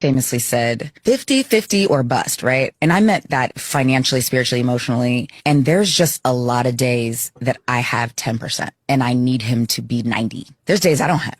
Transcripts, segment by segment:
Famously said 50-50 or bust, right? And I meant that financially, spiritually, emotionally. And there's just a lot of days that I have 10% and I need him to be 90. There's days I don't have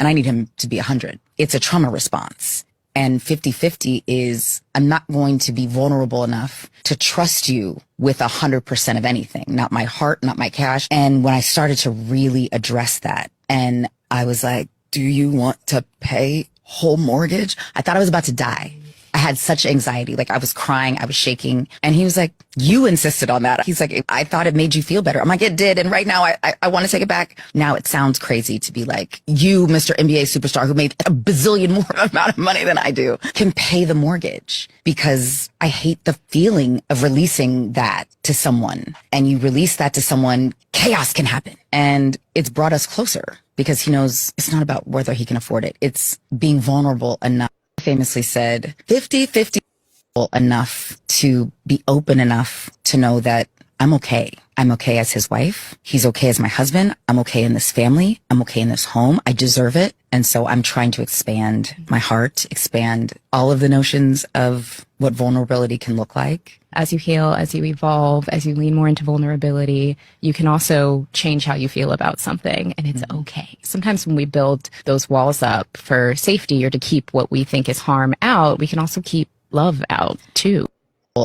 and I need him to be 100. It's a trauma response. And 50-50 is I'm not going to be vulnerable enough to trust you with 100% of anything, not my heart, not my cash. And when I started to really address that, and I was like, do you want to pay whole mortgage? I thought I was about to die. I had such anxiety. Like I was crying, I was shaking. And he was like, you insisted on that. He's like, I thought it made you feel better. I'm like, it did. And right now I want to take it back. Now it sounds crazy to be like, you, Mr. NBA superstar who made a bazillion more amount of money than I do, can pay the mortgage, because I hate the feeling of releasing that to someone. And you release that to someone, chaos can happen. And it's brought us closer because he knows it's not about whether he can afford it. It's being vulnerable enough. Famously said 50-50 enough to be open enough to know that I'm okay. I'm okay as his wife. He's okay as my husband. I'm okay in this family. I'm okay in this home. I deserve it. And so I'm trying to expand my heart, expand all of the notions of what vulnerability can look like. As you heal, as you evolve, as you lean more into vulnerability, you can also change how you feel about something, and it's okay. Sometimes when we build those walls up for safety or to keep what we think is harm out, we can also keep love out too.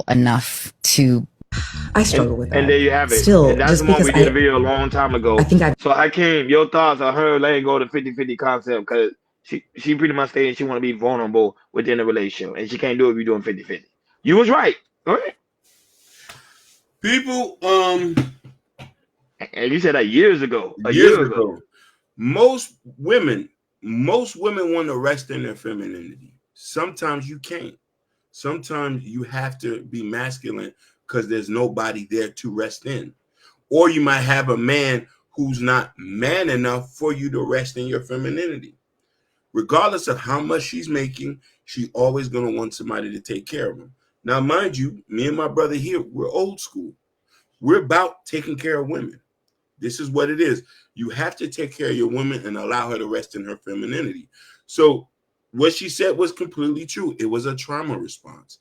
Enough to I struggle with that. And there you have it. Still, and that's just the one because we did a video a long time ago. I think So Hakeem, your thoughts on her letting go of the 50-50 concept, because she pretty much stated she want to be vulnerable within the relationship, and she can't do it if you're doing 50-50. You was right. All right. People, and you said that years ago. Years ago. Most women want to rest in their femininity. Sometimes you can't. Sometimes you have to be masculine because there's nobody there to rest in. Or you might have a man who's not man enough for you to rest in your femininity. Regardless of how much she's making, she's always going to want somebody to take care of him. Now, mind you, me and my brother here, we're old school. We're about taking care of women. This is what it is. You have to take care of your woman and allow her to rest in her femininity. So what she said was completely true. It was a trauma response.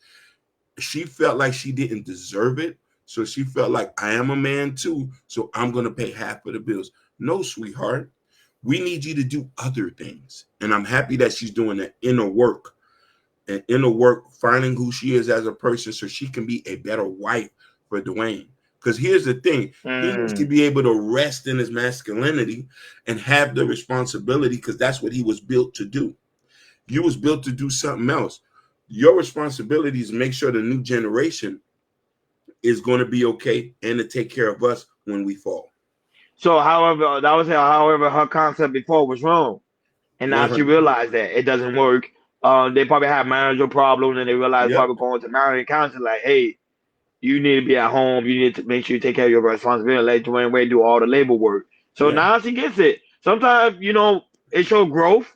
She felt like she didn't deserve it. So she felt like, I am a man too, so I'm going to pay half of the bills. No, sweetheart. We need you to do other things. And I'm happy that she's doing that inner work. And inner work, finding who she is as a person so she can be a better wife for Dwayne. Because here's the thing. He needs to be able to rest in his masculinity and have the responsibility, because that's what he was built to do. You was built to do something else. Your responsibility is to make sure the new generation is going to be okay and to take care of us when we fall. So, however, her concept before was wrong, and now she realized that it doesn't work. They probably have marital problems, and they realize probably going to marriage counseling, like, hey, you need to be at home. You need to make sure you take care of your responsibility. Let Dwayne Wade do all the labor work. So now she gets it. Sometimes, it shows growth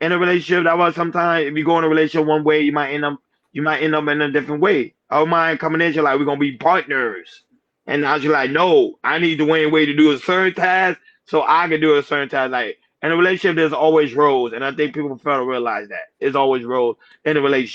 in a relationship. That was sometimes if you go in a relationship one way, you might end up in a different way. I don't mind coming in, you're like, we're gonna be partners. And now she's like, no, I need Dwayne Wade to do a certain task so I can do a certain task. Like in a relationship, there's always roles. And I think people fail to realize that. There's always roles in a relationship.